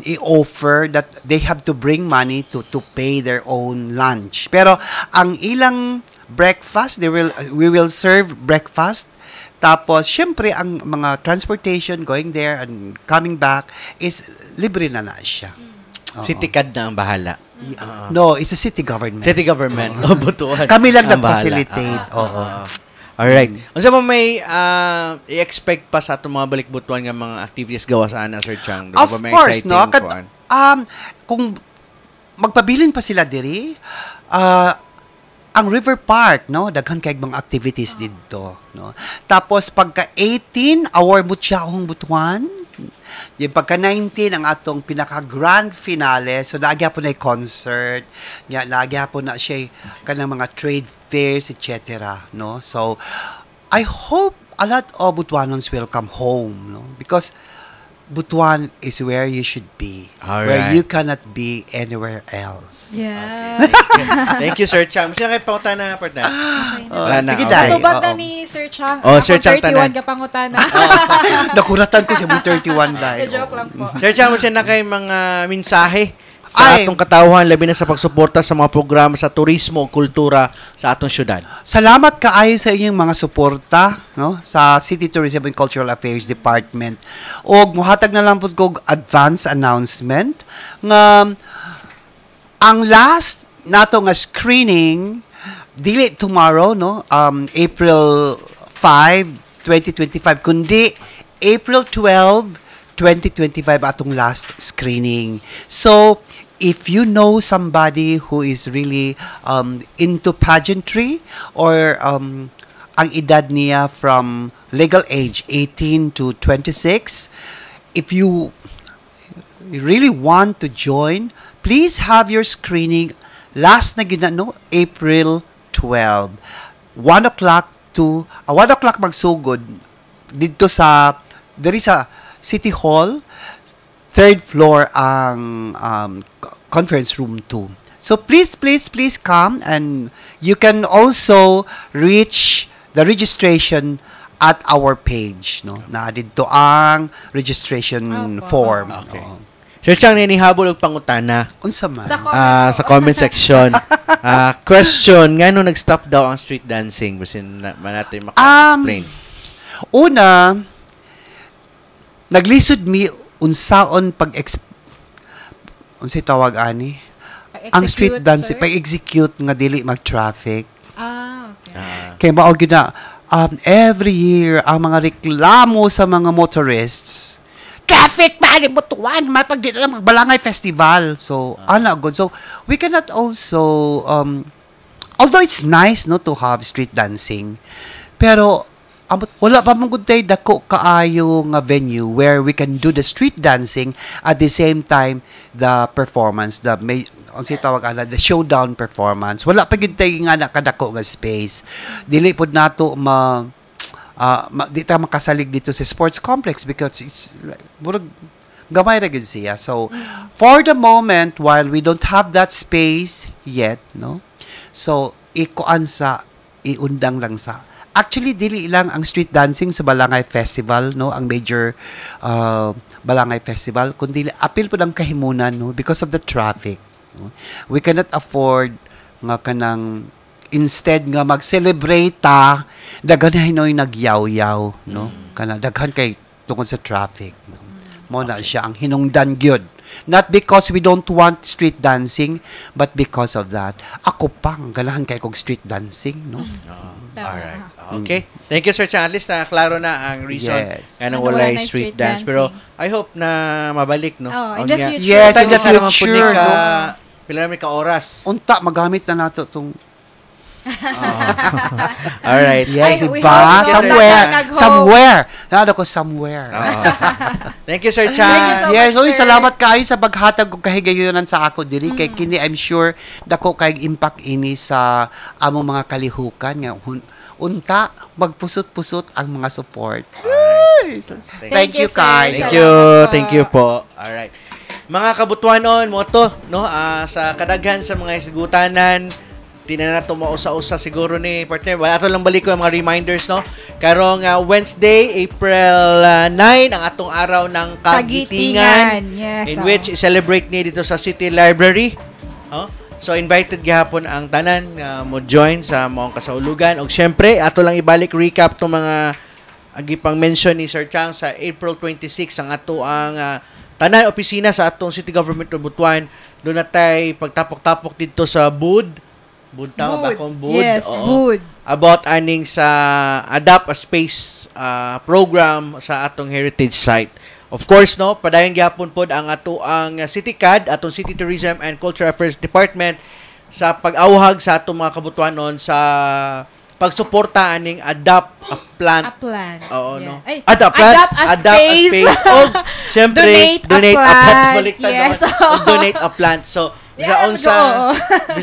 i-offer that they have to bring money to pay their own lunch. Pero ang ilang breakfast, we will serve breakfast. Tapos syempre ang mga transportation going there and coming back is libre na siya. Oo. Citycad na ang bahala. No, it's a city government. City government. Butuan. Kami lang ang bahala. nag-facilitate. Oo. Alright. Unsa mo may i-expect pa sa itong mga balikbutuan nga mga activities gawa sa ana, Sir Chang? Of Ba may course, exciting no? kuan? Kung magpabilin pa sila diri, ang River Park, no, daghan kay mga activities dito, no. Tapos pagka 18, our mutyaong butuan. Yung pagka 19 ang atong pinaka grand finale. So naagya po na yung concert, naagya po na siya kanang mga trade fairs, etc. No? So I hope a lot of Butuanons will come home, no? Because Butuan is where you should be. Where you cannot be anywhere else. Yes. Thank you, Sir Chang. Sino kayo pangutan na, partner? Wala na. Sige, okay. Day. Tubag na Oo. ni Sir Chang. Oh, Ako Sir Chang 31 tanan. ka pangutana. Nakuratan ko siya mong 31 dahil. Joke lang po. Sir Chang, na kay mga mensahe Ay. sa atong katawhan, labi na sa pagsuporta sa mga programa sa turismo o kultura sa atong syudad. Salamat kaayo sa inyong mga suporta, no, sa City Tourism and Cultural Affairs Department. Og muhatag na lang pud ko advance announcement nga ang last nato nga screening dili tomorrow, no, April 5, 2025 kundi April 12, 2025 atong last screening. So if you know somebody who is really into pageantry or ang edad niya from legal age 18 to 26, if you really want to join, please have your screening last na ginano April 12. 1 o'clock to 1 o'clock magsugod dito sa diri sa City Hall, third floor ang conference room 2. So please come, and you can also reach the registration at our page, no. Na dito ang registration form. Okay. No. Sir Chang, ninihabol og pangutana Unsa man? Sa comment. sa comment section. Question, ngano nag-stop daw ang street dancing? Basin na natin maka-explain. Una, naglisod mi unsaon unsay tawag ani? Ang street dancing pag-execute nga dili mag-traffic. Okay. Kay mao gyud na every year ang mga reklamo sa mga motorists. Traffic man Butuan, mapag dito lang magbalangay festival. So, ana good. So, we cannot also although it's nice no to have street dancing, pero wala pa mong good dako kaayo nga venue where we can do the street dancing at the same time the performance, the the showdown performance. Wala pa gyud nga nakadako nga space. Dili pod nato di ta makasalig dito sa sports complex because it's like murag gamay ra gyud siya. So for the moment, while we don't have that space yet, no, so iundang lang sa Actually, dili lang ang street dancing sa Balangay Festival, no, ang major Balangay Festival, kundi apil po ng kahimunan, no, because of the traffic. No? We cannot afford nga kanang instead nga mag-celebrate daghan hinoy nagyaw-yaw, no, kana daghan kay tungkol sa traffic. No? Mo na siya ang hinungdan gyud. Not because we don't want street dancing, but because of that. Ako pang galahan kay kog street dancing, no? Alright. Okay. Thank you, Sir Chan. At least klaro na ang reason Ano walay wala na street street dance. dancing. Pero I hope na mabalik, no? In the future. Yes, in the Tayo sa future, naman po no? pila naman ka oras. Unta magamit na nato tong Alright. yes, Ay, we diba? hope so. Somewhere. Nado ko somewhere. Thank you, Sir Thank you Chan. so Yes, much, oy, sir. salamat kayo sa paghatag og kahigayonan sa ako diri kay kini I'm sure dako kay impact ini sa among mga kalihukan nga unta magpusot-pusot ang mga support. Thank you you, sir. guys. Thank Salamat you. po. Thank you po. Alright. Mga kabutuanon mo to, no? Sa kadaghan sa mga isgutanan, tinan na tumausa-usa siguro ni partner. Wala ato lang balik ko ang mga reminders, no? Karong Wednesday, April 9, ang atong araw ng kagitingan. Yes. In which i-celebrate ni dito sa City Library. Oh? So invited gihapon ang tanan mo join sa mong kasaulugan. Og syempre, ato lang ibalik recap tong mga agipang mention ni Sir Chang sa April 26 ang ato ang tanan opisina sa atong City Government of Butuan. Doon na tay pagtapok-tapok dito sa Bud. Bud tama ba kung Bud? Yes, Oo. Bud. About aning sa Adapt a Space program sa atong heritage site. Of course, no, padayon gyapon pod ang ato ang City CAD, atong City Tourism and Cultural Affairs Department sa pag-awhag sa atong mga kabutuanon sa pagsuporta aning Adapt a Plant. A plant. Oo, Yeah. no. Ay, Adapt a space. O, syempre, donate a plant. Baliktad Yes. naman. O, donate a plant. So, bisa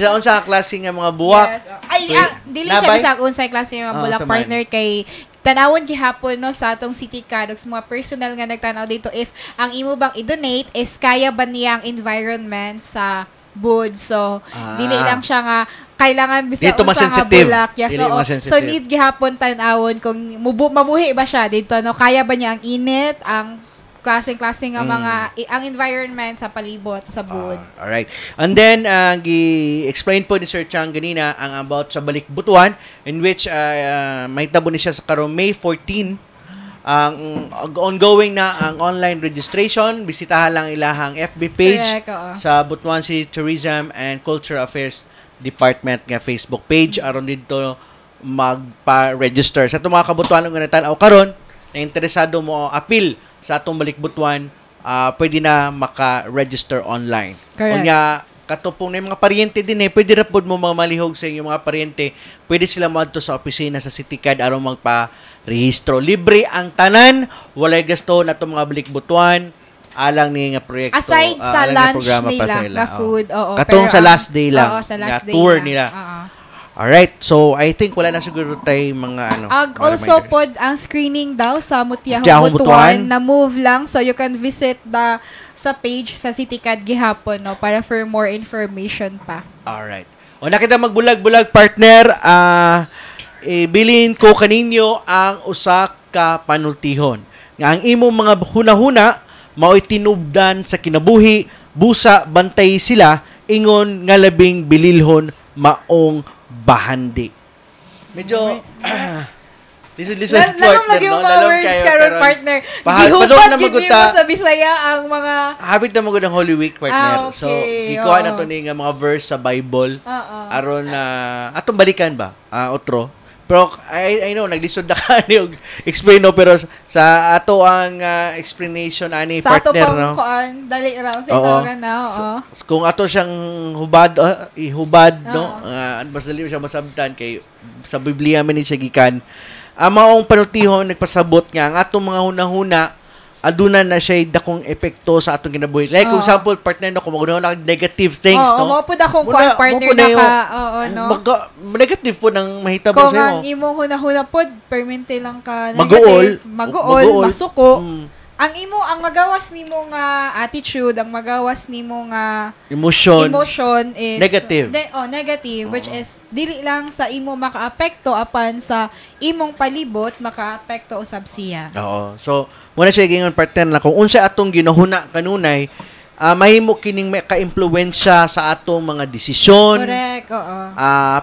unsa ang klase nga mga buwak. Yes. Ay, dili siya Nabay? bisag unsay klase ng mga bulak sa partner kay tanawon gihapon no sa atong City CAD sa mga personal nga nagtanaw dito if ang imo bang i-donate is kaya ba niya ang environment sa Bud. So, dili lang siya nga kailangan bisag Dito unsa nga masensitive. bulak. Yes, Dili so, masensitive. so need gihapon tanawon kung mabuhi ba siya dito no kaya ba niya ang init, ang klase nga mga ang environment sa palibot sa Bud. Alright. And then, gi-explain po ni Sir Chang ganina ang about sa Balik Butuan in which may tabo ni siya sa karong May 14 ang ongoing na ang online registration. Bisitahan lang ilahang FB page Correct, oo. sa Butuan City Tourism and Cultural Affairs Department nga Facebook page aron dito magpa-register. Sa itong mga kabutuan nga natalaw karon na interesado mo apil sa atong Balik Butuan, pwede na maka-register online. Correct. Kunya, katupong na yung mga paryente din pwede na po mo mga malihog sa inyong mga paryente, pwede sila madto sa opisina sa City CAD aron magpa-rehistro. Libre ang tanan, walay gasto na itong mga Balik Butuan, alang ni nga proyekto. Aside sa alang nga lunch programa nila, pa sa ila. na food, oo. Katong Pero sa last day lang, Oo, sa last nga day tour lang. nila. Oo. Alright, so I think wala na siguro tayo mga mga Also reminders. pod ang screening daw sa Mutiahong Mutiahong Butuan Butuan. na move lang so you can visit sa page sa City CAD gihapon no para for more information pa. Alright. O nakita magbulag-bulag partner, ibilin ko kaninyo ang usa ka panultihon. Nga ang imong mga hunahuna mao'y tinubdan sa kinabuhi, busa bantay sila ingon nga labing bililhon maong bahandi. Medyo lisod-lisod Lalong lagi yung mga words karon partner. Gihupad na gid maguta. mo sa Bisaya ang mga Habit na magud ang Holy Week partner. Okay, So, gikuha na oo. to ni nga mga verse sa Bible. Oo. Aron na atong balikan ba? Otro. Pero I know naglisod na ka ni og explain no pero sa ato ang explanation ani sa ato partner pang no. kuan dali ra sa Oo. itawagan na oo. Kung ato siyang hubad ihubad no, Oo. mas dali siya masabtan kay sa Biblia man ni siya gikan. Ang maong panultihon nagpasabot nga ang atong mga hunahuna aduna na siya dakong epekto sa atong kinabuhi. Like kung Oo. example partner no kung maguna na negative things Oo, no. mo pud akong Muna- kuan mo partner po na na yung- ka oo no. Negative po nang mahitabo Kung sa ang imo. imong hunahuna pod permente lang ka Mag-uol. negative, mag-uol, masuko. ang magawas nimo nga attitude, ang magawas nimo nga Emotion is negative. Negative, which is dili lang sa imo makaapekto apan sa imong palibot makaapekto usab siya. Oo. So, muna siya gingon partner na kung unsa atong ginahuna kanunay, mahimo kining may ka-impluwensya sa atong mga desisyon. Correct, oo.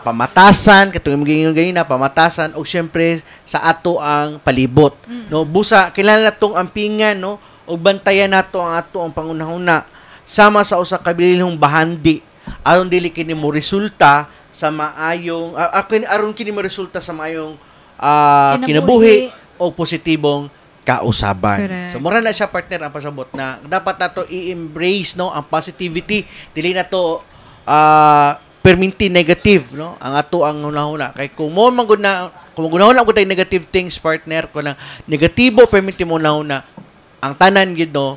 Pamatasan, katong gingon ganina, pamatasan o syempre sa ato ang palibot. No, busa kinahanglan natong ampingan, no, ug bantayan nato ang ato ang pangunahuna sama sa usa ka bilihong bahandi aron dili kini mo resulta sa maayong aron kini mo resulta sa maayong kinabuhi o positibong kausaban. Correct. So mura na siya partner ang pasabot na dapat nato i-embrace, no, ang positivity, dili na to perminti negative, no, ang ato ang hunahuna kay kung mo magud na kung gunahon ko tay negative things partner ko lang negatibo perminti mo na ang tanan gid, no,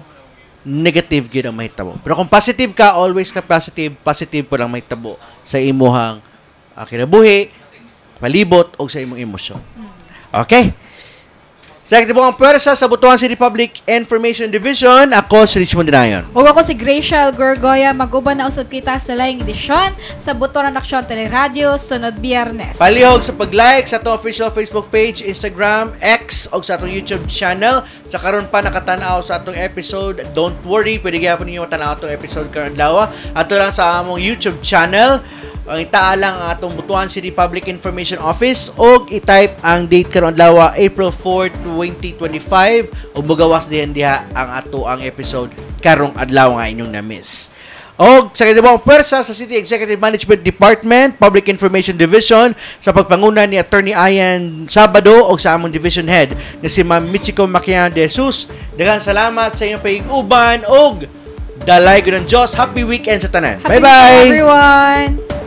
negative gid ang mahitabo. Pero kung positive ka, always ka positive po lang mahitabo sa imuhang kinabuhi, palibot o sa imong emosyon. Okay? Sa aktibo ang pwersa sa Butuan City Public Information Division, ako si Richmond Dinayon. O ako si Gracial Gorgoya, mag-uban na usab kita sa laing edisyon sa Butuan Aksyon Teleradyo sunod Biyernes. Palihog sa pag-like sa atong official Facebook page, Instagram, X o sa atong YouTube channel. Sa karon pa nakatanaw sa atong episode, don't worry, pwede gyapon ninyo matanaw atong episode karon adlaw. Ato lang sa among YouTube channel. Ang itaa lang ang atong Butuan City Public Information Office o i-type ang date karon adlaw April 4, 2025 ug magawas diha ang ato ang episode karong adlaw nga inyong na-miss. O sa katibang pwersa sa City Executive Management Department, Public Information Division sa pagpanguna ni Attorney Ian Sabado o sa among Division Head na si Ma'am Michiko Makian de Jesus. Daghang salamat sa inyong pag-uban og dalay gyud ang Diyos. Happy weekend sa tanan. Happy Bye-bye! weekend, everyone!